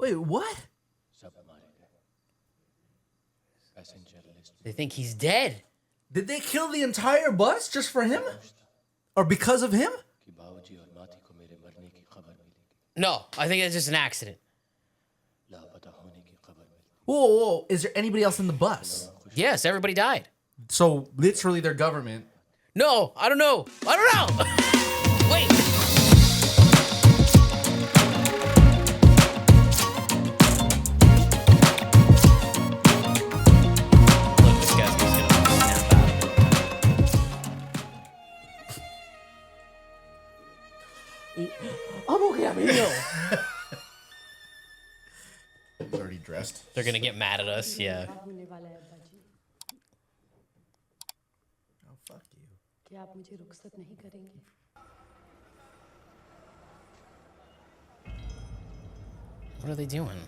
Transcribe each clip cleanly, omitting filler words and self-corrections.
Wait, what? They think he's dead. Did they kill the entire bus just for him? Or because of him? No, I think it's just an accident. Whoa, whoa, is there anybody else in the bus? Yes, everybody died. So, literally their government. No, I don't know. I don't know. Wait. Look, this guy's just gonna snap out. I'm okay, I'm here. He's already dressed. They're gonna get mad at us, yeah. Oh, fuck you. What are they doing?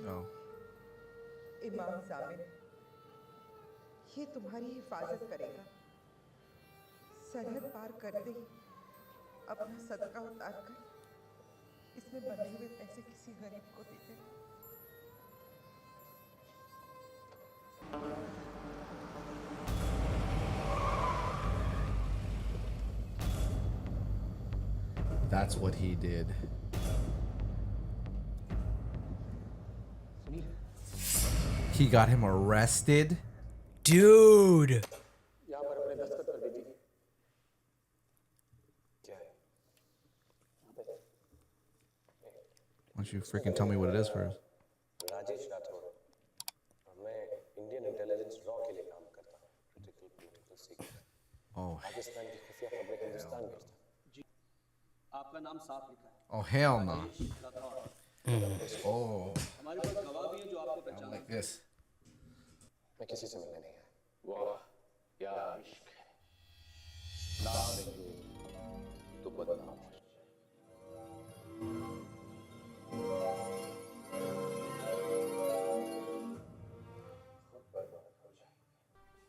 Oh. इमाम ज़ामिन, ये तुम्हारी हिफाजत करेगा। सरहद पार करते ही अपना सदका उतार कर इसमें बंधे हुए पैसे किसी गरीब को दे दे। That's what he did. He got him arrested. Dude. Why don't you freaking tell me what it is first? Oh. Oh, hell no. Oh. I don't like this. मैं किसी से मिलने नहीं आया। वाह, क्या इश्क है। नाम लेंगे तो बदनाम हो जाए।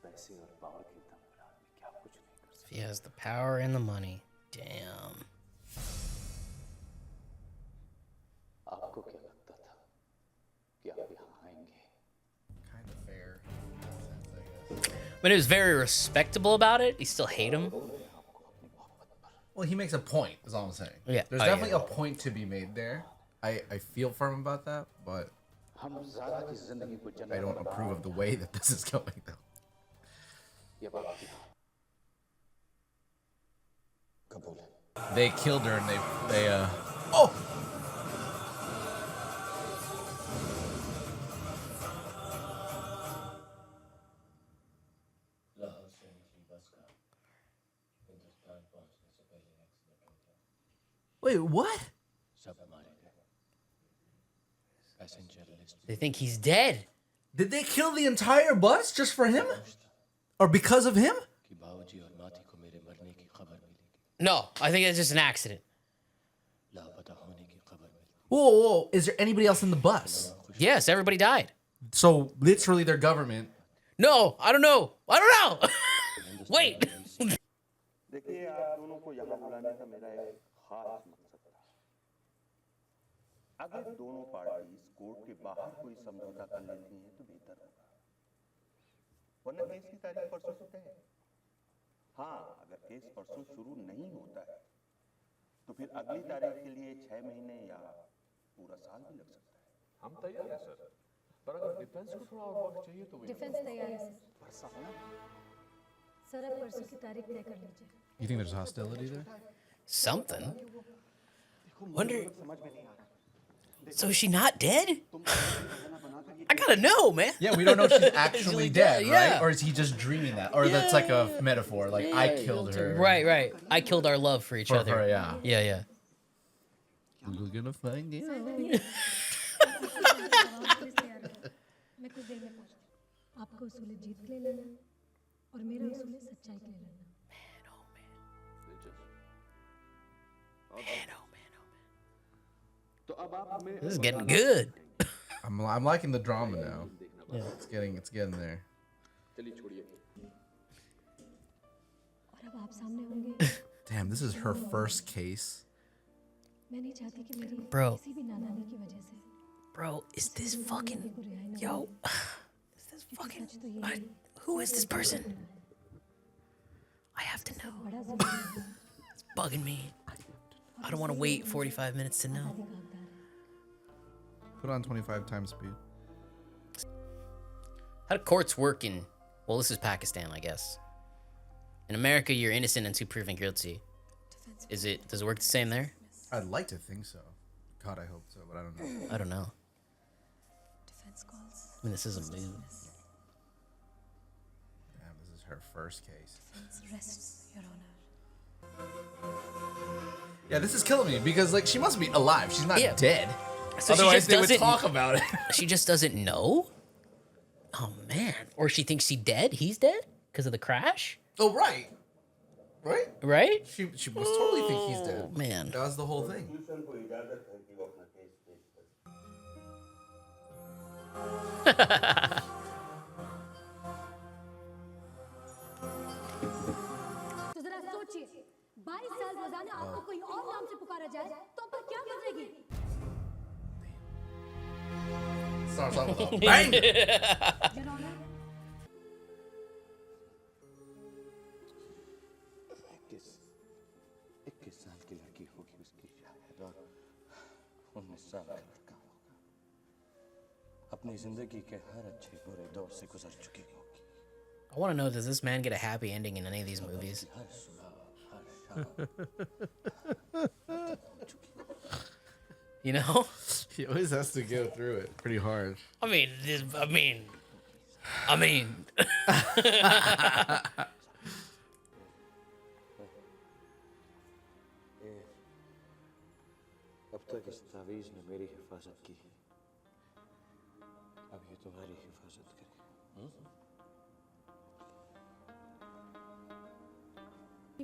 पैसे और पावर के दम पर आदमी क्या कुछ नहीं कर सकता। He has the power and the money. Damn. आपको क्या लगता था कि आप यहाँ आएंगे? Kind of fair. But he was very respectable about it. You still hate him? Well, he makes a point, is all I'm saying. Yeah. There's Oh, definitely yeah. a point to be made there. I feel for him about that, but हम ज़ारा की ज़िंदगी को I don't approve of the way that this is going, though. ये बात कबूल है। They killed her and they oh! Wait, what? They think he's dead. Did they kill the entire bus just for him? Or because of him? No, I think it's just an accident. Whoa, whoa, is there anybody else in the bus? Yes, everybody died. So, literally their government. No, I don't know. I don't know. Wait. देखिए आप दोनों को यहाँ बुलाने का मेरा एक खास मकसद था। अगर दोनों पार्टीज कोर्ट के बाहर कोई समझौता कर लेती हैं तो बेहतर होगा। वरना केस की तारीख परसों से तय है। हाँ, अगर केस परसों शुरू नहीं होता है तो फिर अगली तारीख के लिए 6 महीने या पूरा साल भी लग सकता है। हम तैयार हैं सर, पर अगर डिफेंस को थोड़ा और वक्त चाहिए तो डिफेंस तैयार है सर। अब परसों की तारीख तय कर लीजिए। You think there's hostility there? Something. Wonder. So is she not dead? I gotta know, man. Yeah, we don't know if she's actually dead, yeah. right? Or is he just dreaming that? Or that's like a metaphor, like I killed her. Right, right. I killed our love for each For other. her, yeah. Yeah, yeah. We're gonna find out. मैं कुछ देर में पहुंचती हूँ। आपको उसूले जीत के ले लेना और मेरा उसूले सच्चाई के ले लेना। This is getting good. I'm liking the drama now. Yeah. It's getting there. और अब आप सामने होंगे। Damn, this is her first case. मैं नहीं चाहती कि मेरी Bro. किसी भी नादानी की वजह से Bro, is this fucking... को रिहाई ना Yo. मिले। Is this क्योंकि fucking... सच तो ये है, Who is this person? I have to know. बड़ा जरूरी है। It's bugging me. I don't want to wait 45 minutes to know. आदि का हकदार है। Put on 25 times speed. How do courts work in... Well, this is Pakistan, I guess. In America, you're innocent until proven guilty. Does it work the same there? I'd like to think so. God, I hope so, but I don't know. I don't know. Defense calls. I mean, this is a movie. Damn, this is her first case. Defense rests, Your Honor. Yeah, this is killing me because like she must be alive. She's not Yeah. dead. So she Otherwise, just they would doesn't- talk about it. She just doesn't know? Oh, man. Or she thinks she's dead? He's dead? Because of the crash? Oh, right. Right? Right? She must totally think he's Oh, dead. man. That was the whole thing. को इजाजत है कि वो अपना case पेश करे। तो जरा सोचिए 22 साल रोजाना आपको कोई और नाम से पुकारा जाए तो आप पर क्या गुजरेगी Starts off with a bang. Your Honor, इक्कीस साल की लड़की होगी उसकी शायद और 19 साल का लड़का होगा अपनी जिंदगी के हर अच्छे बुरे दौर से गुजर चुकी होगी I want to know, does this man get a happy ending in any of these movies? हर सुबह हर शाम You know? He always has to go through it pretty hard. I mean... अब तक इस तावीज ने मेरी हिफाजत की है अब ये तुम्हारी हिफाजत करे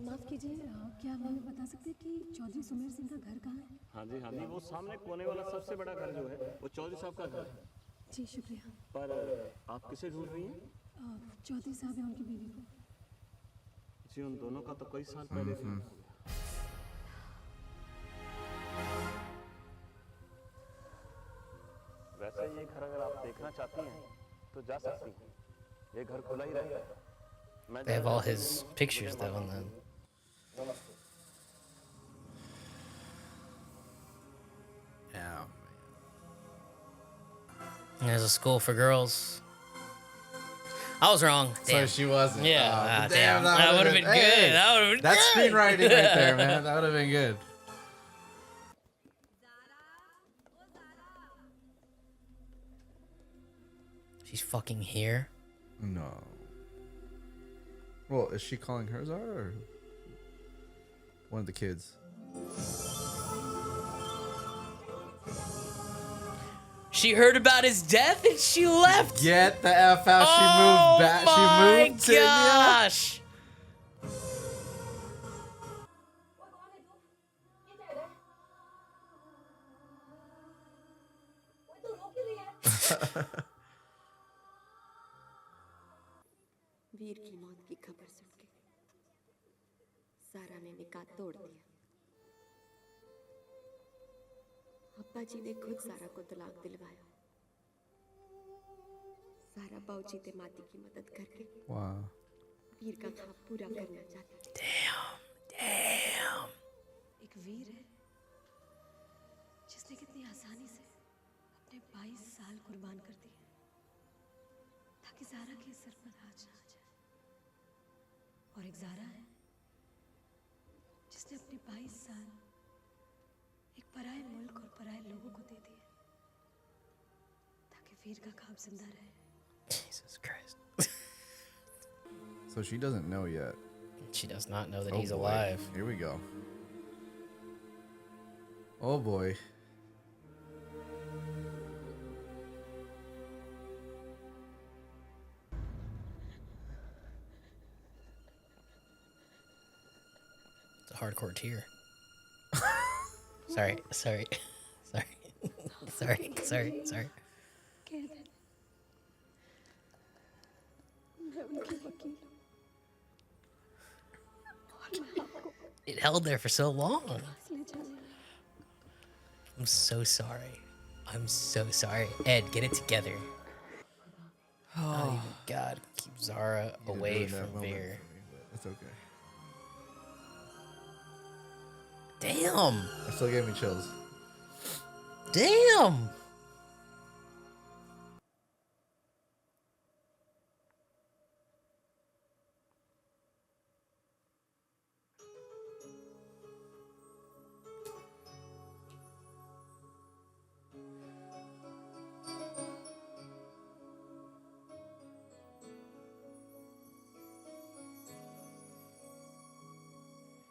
माफ कीजिए क्या आप हमें बता सकते हैं कि चौधरी सुमेर सिंह का घर कहाँ है हाँ जी वो सामने कोने वाला सबसे बड़ा घर जो है वो चौधरी साहब का घर है जी शुक्रिया पर आप किसे ढूंढ रही हैं चौधरी साहब है उनकी बीवी को जी उन दोनों का तो कई साल पहले से हो गया। वैसे ये घर अगर आप देखना चाहती हैं तो जा सकती हैं ये घर खुला ही रहेगा मैं They have all his pictures, though, and then... Yeah. There's a school for girls. I was wrong. So Damn. she wasn't. Yeah, Oh, damn. That would have been good. Hey, That would have been that's good. screenwriting right there, man. That would have been good. She's fucking here. No. Well, is she calling her Zara or one of the kids? She heard about his death and she left. Get the F out. She Oh moved back. my She moved to gosh. वीर की मौत की खबर सुन के सारा ने निकाह तोड़ दिया अब्बा जी ने खुद सारा को तलाक दिलवाया सारा बाऊजी ते माती की मदद करके Wow. वीर का ख्वाब पूरा करना चाहती Damn. एक वीर है जिसने कितनी आसानी से अपने 22 साल कुर्बान कर दिए ताकि ज़ारा के सर पर राज ना आ जाए और एक ज़ारा है जिसने अपने 22 साल एक पराये मुल्क और पराये लोगों को दे दिए ताकि वीर का ख्वाब जिंदा रहे Jesus Christ. So she doesn't know yet. She does not know that Oh, he's boy. alive. Here we go. Oh boy. It's a hardcore tear. Sorry. Sorry. कैद है मैं उनकी वकील हूँ और मैं आपको It held there for so long. ले जाने I'm so sorry. I'm so sorry. Ed, get it together. Oh, even God, keep Zara away from Veer. That's okay. Damn. It still gave me chills. Damn.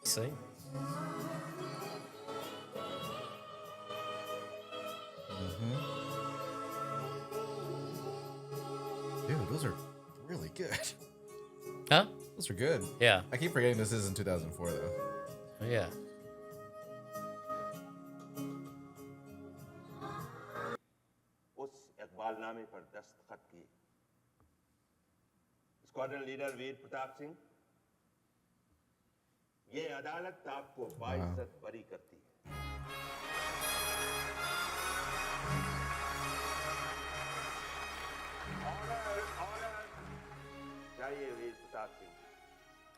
See? Dude, those are really good. Huh? Those are good. Yeah. I keep forgetting this is in 2004 though. Oh, yeah. उस इकबालनामे पर दस्तखत किए। Squadron leader वीर प्रताप सिंह, ये अदालत आपको बाइज्जत बरी करती है। ऑनर जाइए वीर प्रताप सिंह,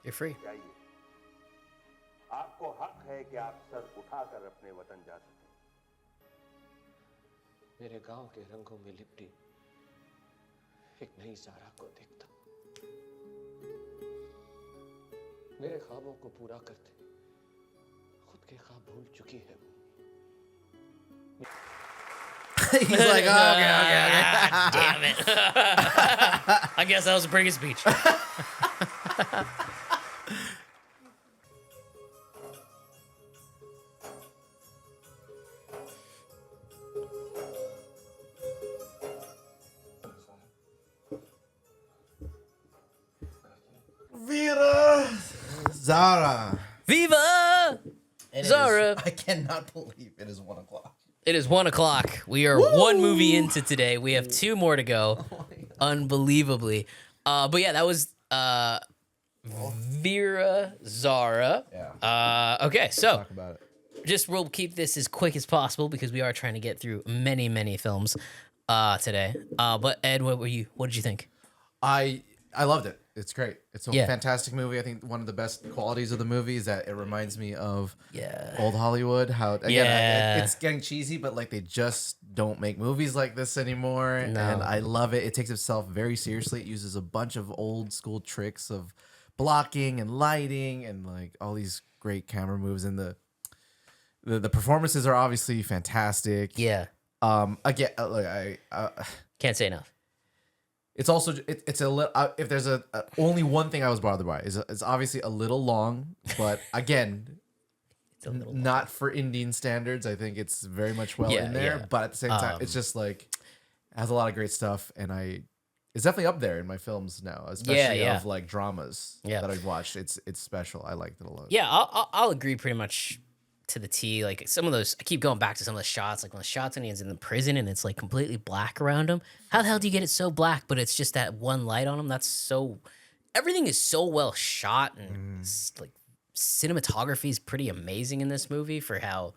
You're free. जाइए। आपको हक है कि आप सर उठाकर अपने वतन जा सकें। मेरे गांव के रंगों में लिपटी एक नई ज़ारा को देखता हूं। मेरे ख्वाबों को पूरा करते खुद के ख्वाब भूल चुकी है वो। He's like, okay. Damn it. I guess that was a pretty good speech. Veer-Zaara. Viva! And Zara. I cannot believe it is 1 o'clock. It is 1 o'clock. We are one movie into today. We have 2 more to go. Unbelievably. But yeah, that was Veer-Zaara. Yeah. Okay, so Talk about it. just we'll keep this as quick as possible because we are trying to get through many, many films today. But Ed, what did you think? I loved it. It's great. It's a Yeah. fantastic movie. I think one of the best qualities of the movie is that it reminds me of Yeah. old Hollywood. How again, Yeah. it's getting cheesy, but like they just don't make movies like this anymore. No. And I love it. It takes itself very seriously. It uses a bunch of old school tricks of blocking and lighting and like all these great camera moves. And the performances are obviously fantastic. Yeah. Again, look, Can't say enough. it's also it's a little if there's a only one thing I was bothered by is it's obviously a little long, but again, It's a little not for Indian standards. I think it's very much well Yeah, in there, yeah. but at the same time, it's just like it has a lot of great stuff, and it's definitely up there in my films now, especially yeah. of like dramas Yeah. that I've watched. It's special. I liked it a lot. Yeah, I'll agree pretty much to the T. Like some of those, I keep going back to some of the shots. Like when the shots when he's in the prison and it's like completely black around him. How the hell do you get it so black, but it's just that one light on him? That's so. Everything is so well shot and like cinematography is pretty amazing in this movie for how.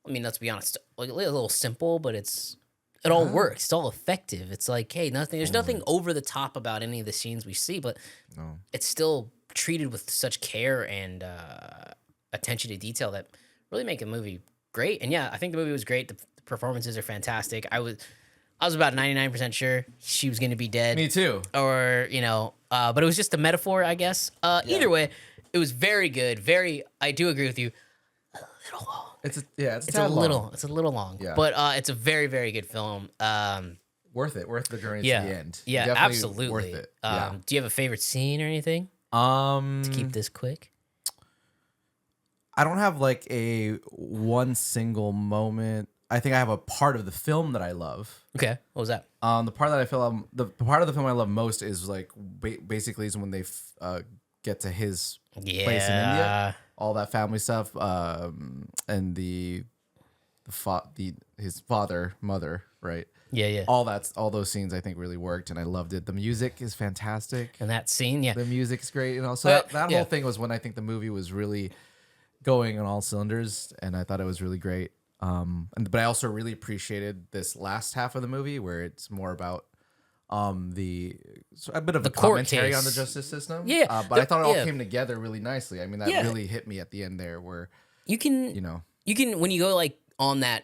I mean, let's be honest, like a little simple, but it all works. It's all effective. It's like, hey, nothing. There's nothing over the top about any of the scenes we see, but it's still treated with such care and attention to detail that really make a movie great. And yeah, I think the movie was great. The performances are fantastic. I was about 99% sure she was going to be dead. Me too. Or, but it was just a metaphor, I guess. Either way, it was very good. I do agree with you. A little long. It's a It's a tad little, long. it's a little long, Yeah. but it's a very, very good film. Worth the journey Yeah, to the end. yeah, Definitely absolutely. worth it. Yeah. Do you have a favorite scene or anything To to keep this quick? I don't have like a one single moment. I think I have a part of the film that I love. Okay, what was that? The part that I feel the part of the film I love most is like basically is when they get to his place in India, Yeah. all that family stuff, and his father, mother, right? Yeah. All those scenes I think really worked, and I loved it. The music is fantastic. And that scene, yeah. The music is great, so that yeah. whole thing was when I think the movie was really going on all cylinders, and I thought it was really great. But I also really appreciated this last half of the movie where it's more about a bit of The a court commentary on the case. justice system. Yeah, but I thought it all yeah. came together really nicely. I mean, that Yeah. really hit me at the end there, where You can when you go like on that,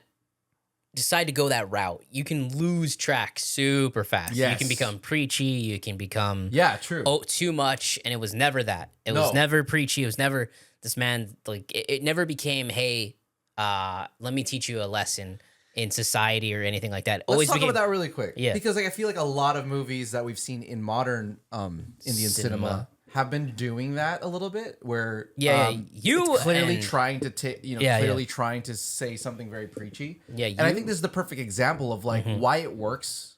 decide to go that route, you can lose track super fast. You Yes. can become preachy. You can become true. too much, and it was never that. It No. was never preachy. It was never this man like it never became, hey, let me teach you a lesson in society or anything like that. Let's talk became, about that really quick. Yeah. Because like I feel like a lot of movies that we've seen in modern Indian cinema have been doing that a little bit, where you it's clearly and- trying to clearly trying to say something very preachy. Yeah, and I think this is the perfect example of like why it works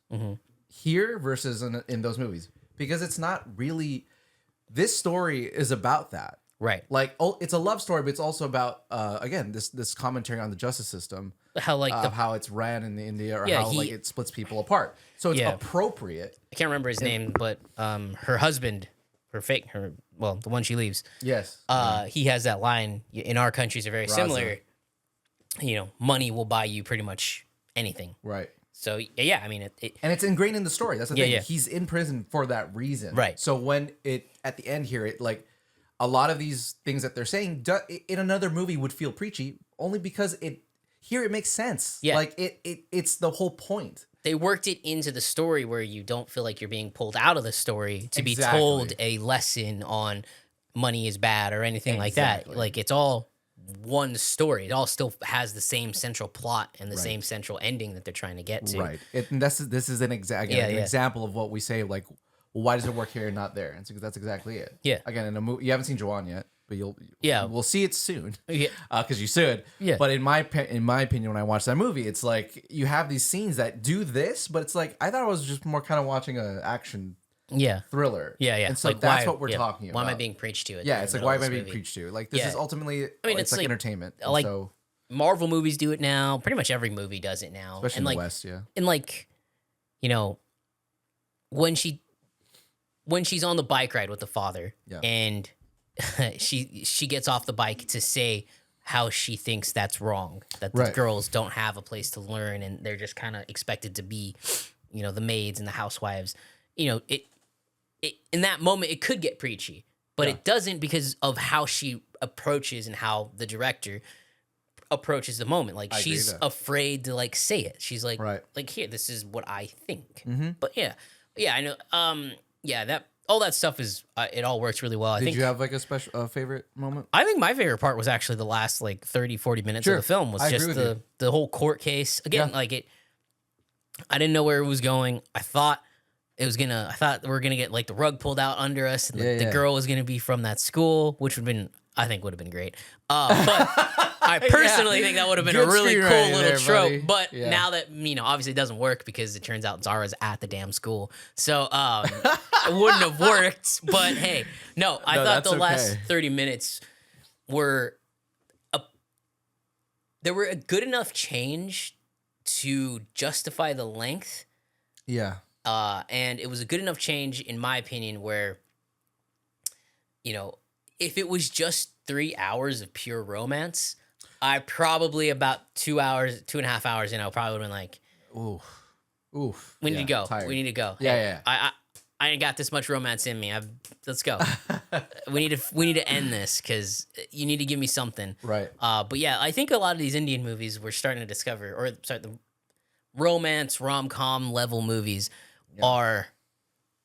here versus in those movies, because it's not really. This story is about that. Right. Like, it's a love story, but it's also about again this commentary on the justice system, how like how it's ran in India, or Yeah, how like it splits people apart. So it's appropriate. I can't remember his name, but her husband, the one she leaves. Yes. He has that line. In our countries are very similar. You know, money will buy you pretty much anything. Right. So yeah, I mean And it's ingrained in the story. That's the thing. yeah. He's in prison for that reason. Right. So when it at the end here, it like a lot of these things that they're saying in another movie would feel preachy, only because it makes sense. Yeah. Like it's the whole point. they worked it into the story where you don't feel like you're being pulled out of the story to be Exactly. told a lesson on money is bad or anything like that. Like it's all one story. It all still has the same central plot and the same central ending that they're trying to get to. Right. And this is an example of what we say, like, well, why does it work here and not there? And so that's exactly it. Yeah. Again, in a movie, you haven't seen Jawan yet, but we'll see it soon. Yeah. Because you should. Yeah. But in my opinion, when I watch that movie, it's like you have these scenes that do this, but it's like I thought I was just more kind of watching an action thriller. Yeah. And so Like, that's why- what we're talking about. Why am I being preached to? Yeah, it's like, why am I being preached to? Like, this is ultimately, it's like entertainment. And like, so, Marvel movies do it now. Pretty much every movie does it now. especially and in like, the West, yeah. And like, you know, when she's on the bike ride with the father, and she gets off the bike to say how she thinks that's wrong, that the girls don't have a place to learn and they're just kind of expected to be, you know, the maids and the housewives. You know, it in that moment it could get preachy, but it doesn't because of how she approaches and how the director approaches the moment. Like, she's afraid to like say it. She's like, like, here, this is what I think. But yeah, I know. That all that stuff is it all works really well. Did you have like a special favorite moment? I think my favorite part was actually the last like 30-40 minutes of the film was just the whole court case. Again, like I didn't know where it was going. I thought we were gonna get like the rug pulled out under us, and the girl was gonna be from that school, which would have been great. But I personally think that would have been a really cool little trope. Buddy. But now that, you know, obviously it doesn't work because it turns out Zara's at the damn school. So it wouldn't have worked. But hey, I thought the last 30 minutes were there were a good enough change to justify the length. Yeah. And it was a good enough change, in my opinion, where, you know, if it was just 3 hours of pure romance, I probably about 2.5 hours in, I probably would have been like, oof. We need to go. Tired. We need to go. Yeah. I ain't got this much romance in me. Let's go. we need to end this because you need to give me something. Right. But yeah, I think a lot of these Indian movies we're starting to discover, the romance rom-com level movies are.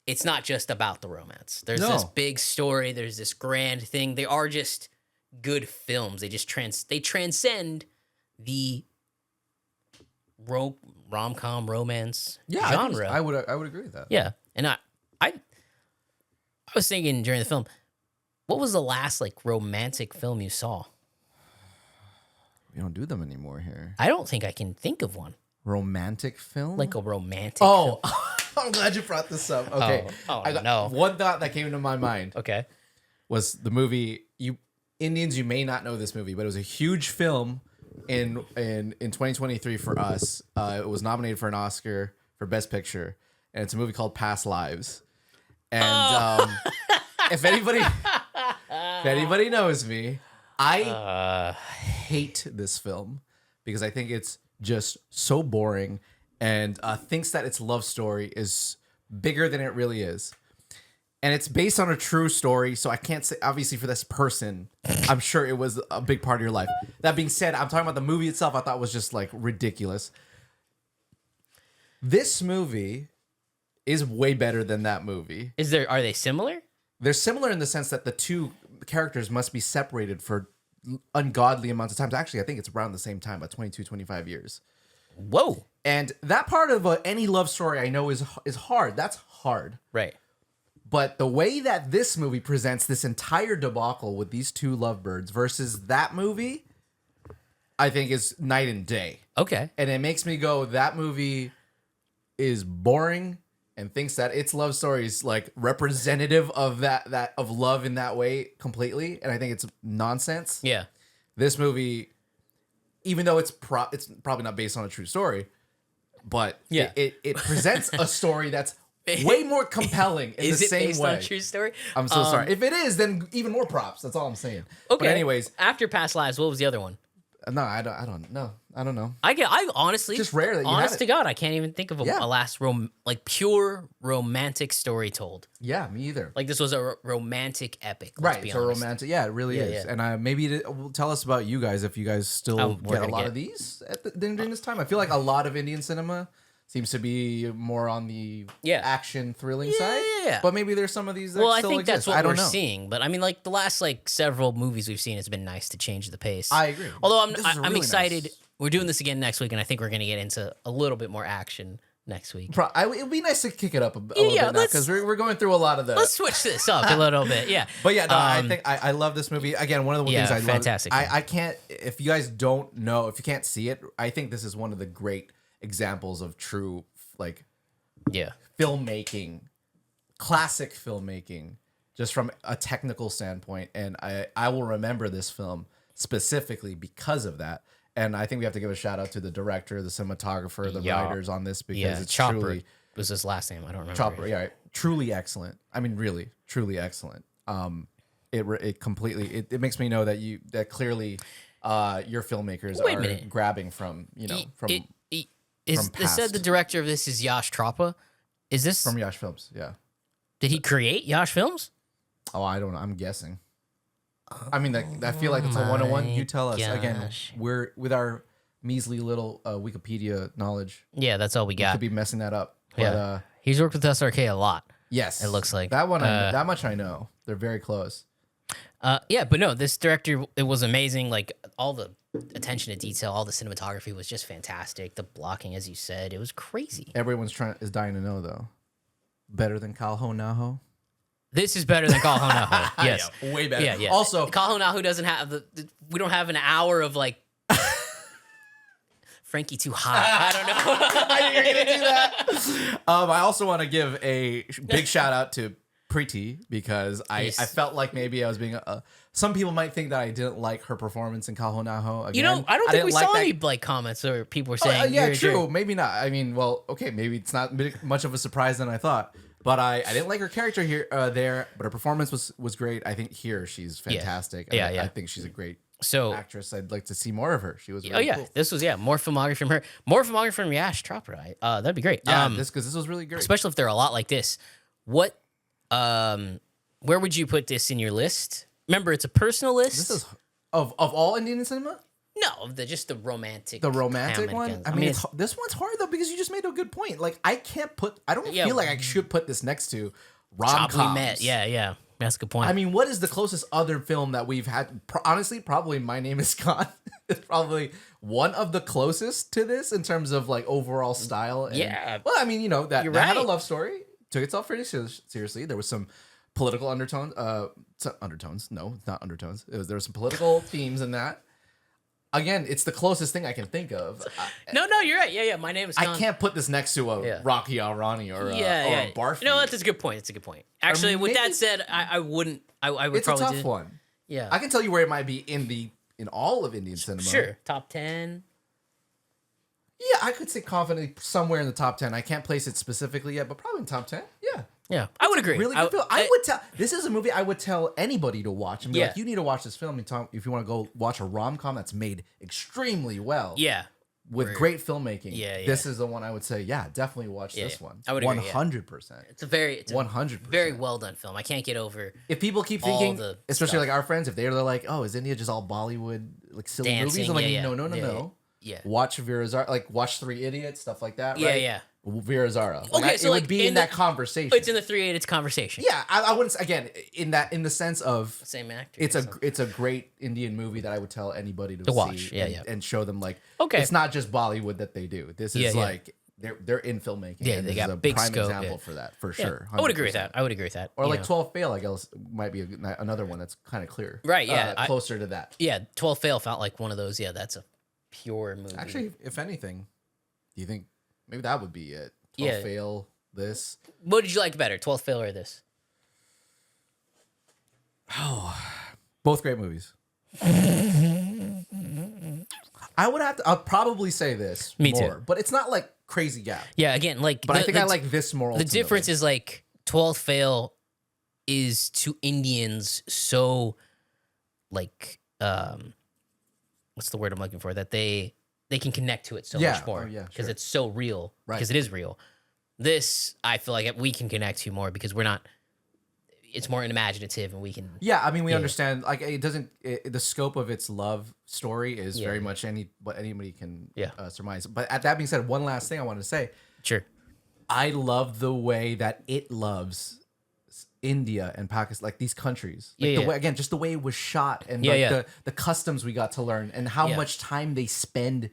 It's not just about the romance. There's this big story. There's this grand thing. They are just good films. They just transcend the rom-com romance genre. I would agree with that. Yeah, and I was thinking during the film, what was the last like romantic film you saw? We don't do them anymore here. I don't think I can think of one. Romantic film? Like a romantic film. Oh, I'm glad you brought this up. Okay. No. One thought that came into my mind. Okay. Was the movie Indians, you may not know this movie, but it was a huge film in 2023 for us. It was nominated for an Oscar for Best Picture, and it's a movie called Past Lives. And if anybody knows me, I hate this film because I think it's just so boring and thinks that its love story is bigger than it really is. And it's based on a true story, so I can't say, obviously, for this person, I'm sure it was a big part of your life. That being said, I'm talking about the movie itself. I thought was just like ridiculous. This movie is way better than that movie. Are they similar? They're similar in the sense that the two characters must be separated for ungodly amounts of times. Actually, I think it's around the same time, about 22, 25 years. Whoa. And that part of any love story I know is hard. That's hard. Right. But the way that this movie presents this entire debacle with these two lovebirds versus that movie, I think is night and day. Okay. And it makes me go, that movie is boring and thinks that its love story is like representative of that of love in that way completely. And I think it's nonsense. Yeah. This movie, even though it's probably not based on a true story, but Yeah. it presents a story that's way more compelling in the same based way. on a true story? I'm so sorry. If it is, then even more props. That's all I'm saying. Okay. But anyways, After Past Lives, what was the other one? no, I don't know. I honestly, Just rare that you honest have to it. God, I can't even think of a, Yeah. a last pure romantic story told. Yeah, me either. Like this was a romantic epic. Let's Right, be it's a honest. romantic. Yeah, it really Yeah, is. yeah. And maybe tell us about you guys if you guys still We're get a gonna lot get- of these during this time. I feel like a lot of Indian cinema seems to be more on the action thrilling side. Yeah. But maybe there's some of these that Well, I still think exist. that's what I don't we're know. seeing. But I mean, like the last several movies we've seen, it's been nice to change the pace. I agree. Although This is I'm really excited. nice. We're doing this again next week, and I think we're going to get into a little bit more action next week. It would be nice to kick it up a little Yeah, bit now because we're going through a lot of the. Let's switch this up a little bit. Yeah. But yeah, no, I think I love this movie. Again, one of the things I love. fantastic. I can't. If you guys don't know, if you can't see it, I think this is one of the great examples of true filmmaking, classic filmmaking, just from a technical standpoint. And I will remember this film specifically because of that. And I think we have to give a shout out to the director, the cinematographer, the writers on this because it's Chopra truly was his last name. I don't remember. Chopra, yeah, truly excellent. I mean, really, truly excellent. It completely it makes me know that clearly your filmmakers Wait a are minute. grabbing from They said past. the director of this is Yash Chopra. Is this from Yash Films. Yeah. Did he create Yash Films? Oh, I don't know. I'm guessing. I mean, I feel like it's a 101. You tell us again. gosh. We're with our measly little Wikipedia knowledge. Yeah, that's all we got. Could be messing that up. But, Yeah. He's worked with SRK a lot. yes, It looks like. that one. That much I know. They're very close. Yeah, but no, this director, it was amazing. Like all the attention to detail, all the cinematography was just fantastic. The blocking, as you said, it was crazy. Everyone's is dying to know though. Better than Kalho Naho. This is better than Call Honaho. Yes, Yeah, way better. Yeah, yeah. Also, Call Honaho doesn't have we don't have an hour of like Frankie too hot. I don't know. I knew you were gonna do that. I also want to give a big shout out to Preity because I felt like maybe I was being some people might think that I didn't like her performance in Kalho Naho. Again, You know, I don't think didn't we like saw that- any like comments or people were saying. yeah, you're a true. jerk. Maybe not. I mean, well, okay, maybe it's not much of a surprise than I thought. But I didn't like her character here there, but her performance was great. I think here she's fantastic. Yeah, I yeah. think she's a great So actress. I'd like to see more of her. She was oh really yeah, cool. this was more filmography from her, more filmography from Yash Chopra. That'd be great. Yeah, this was really great. especially if they're a lot like this. What, where would you put this in your list? Remember, it's a personal list. This is of all Indian cinema. no, just the romantic, The romantic one. Hamiltons. I mean, this one's hard though because you just made a good point. Like I don't Yeah. feel like I should put this next to rom Chop We coms. Met. Yeah, that's a good point. I mean, what is the closest other film that we've had? Honestly, probably My Name Is Khan. It's probably one of the closest to this in terms of like overall style. And, Yeah. Well, I mean, you know that You're had a right. love story, took itself pretty seriously. There was some political undertones. Undertones? No, it's not undertones. There were some political themes in that. Again, it's the closest thing I can think of. no, you're right. Yeah. My name is. I can't put this next to a Yeah. Rocky Al Rani or a Barfi. No, that's a good point. It's a good point. Actually, with that maybe- said, I wouldn't. I would It's a probably tough do. one. Yeah. I can tell you where it might be in all of Indian cinema. Sure. Top 10. Yeah, I could say confidently somewhere in the top 10. I can't place it specifically yet, but probably in top 10. Yeah. Yeah, I would agree. Really good film. I would tell. This is a movie I would tell anybody to watch and be Yeah. like, you need to watch this film if you want to go watch a rom-com that's made extremely well. Yeah. With Where- great filmmaking. Yeah, This is the one I would say, yeah, definitely watch Yeah, this yeah. one. I would agree, yeah. 100%. It's a very 100%. very well done film. I can't get over If people keep all thinking, the especially stuff. like our friends, if they're like, oh, is India just all Bollywood, like silly Dancing, movies? I'm like, yeah, yeah. no. Yeah, yeah. Watch Veer-Zaara, like watch Three Idiots, stuff like that. Yeah, right? yeah. Veer-Zaara. Okay, so it like would be in in the- that conversation. It's in the 3 Idiots conversation. Yeah, I wouldn't again in the sense of Same actor. it's a great Indian movie that I would tell anybody to watch. see Yeah, and, yeah. and show them like Okay. it's not just Bollywood that they do. This is Yeah, yeah. like they're in filmmaking. Yeah, and they this got is a big prime scope, example yeah. for that for Yeah, sure. I would agree with 100%. that. I would agree with that. Or You like know. 12 Fail, I guess might be another one that's kind of clear. Right, yeah, I- closer to that. Yeah, 12 Fail felt like one of those. Yeah, that's a pure movie. Actually, if anything, do you think maybe that would be it? 12 Yeah. Fail, this. What did you like better, 12 Fail or this? Both great movies. I'll probably say this Me too. more, but it's not like crazy gap. Yeah, again, like, But I think I like this more. The ultimately. difference is like 12 Fail is to Indians so like what's the word I'm looking for, that they can connect to it so Yeah. much more Oh, yeah, because sure. it's so real, Right. because it is real. This I feel like we can connect to more because we're not, it's more imaginative and we can Yeah, I mean, we Yeah. understand. Like, it doesn't. The scope of its love story is Yeah. very much what anybody can Yeah. surmise. But at that being said, one last thing I wanted to say. sure. I love the way that it loves India and Pakistan, like these countries. Like Yeah, the yeah. way, again, just the way it was shot and Yeah, like yeah. the customs we got to learn and how Yeah. much time they spend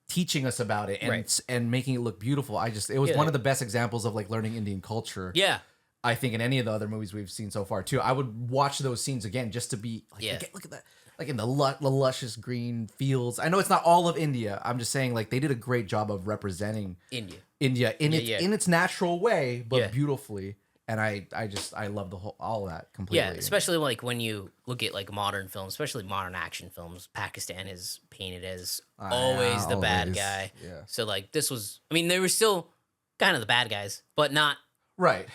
teaching us about it and Right. and making it look beautiful. It was Yeah. one of the best examples of like learning Indian culture. Yeah. I think in any of the other movies we've seen so far too. I would watch those scenes again just to be like, Yeah. look at that. Like in the luscious green fields. I know it's not all of India. I'm just saying like they did a great job of representing India. India in Yeah, its yeah. in its natural way, but Yeah. beautifully. And I love all of that completely. Yeah, especially like when you look at like modern films, especially modern action films, Pakistan is painted as always the bad always, guy. yeah. So like this was, I mean, they were still kind of the bad guys, but not. Right.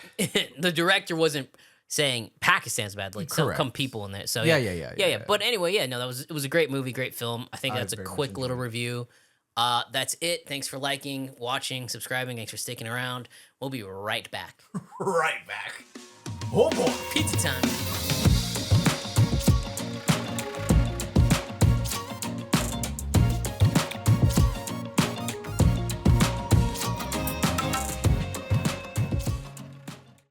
The director wasn't saying Pakistan's bad. Like Correct. some people in there. So Yeah, yeah. yeah. But anyway, yeah, no, it was a great movie, great film. I think I that's a very much quick little enjoyed review. That's it. Thanks for liking, watching, subscribing. Thanks for sticking around. We'll be right back. Right back. Oh boy. Pizza time.